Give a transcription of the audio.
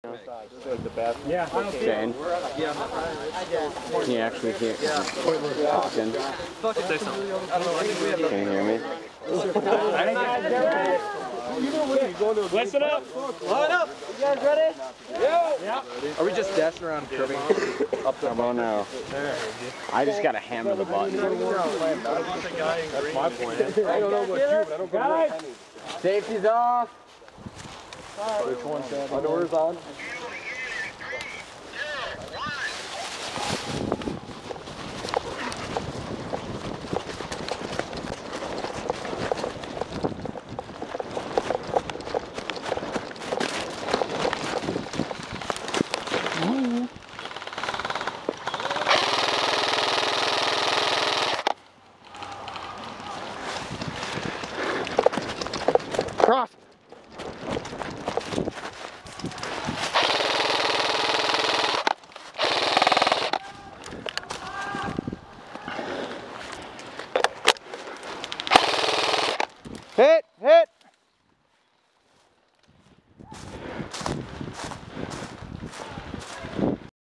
Yeah, Shane. Can you actually hear talking? Can you hear me? Listen up! Line up! You guys ready? Yeah! Are we just dashing around curving up the Oh no. I just gotta hammer the button. That's my point. I don't know about you, but I don't guys! Safety's off! Which one's that? Underwear's on? Cross! Hit! Hit!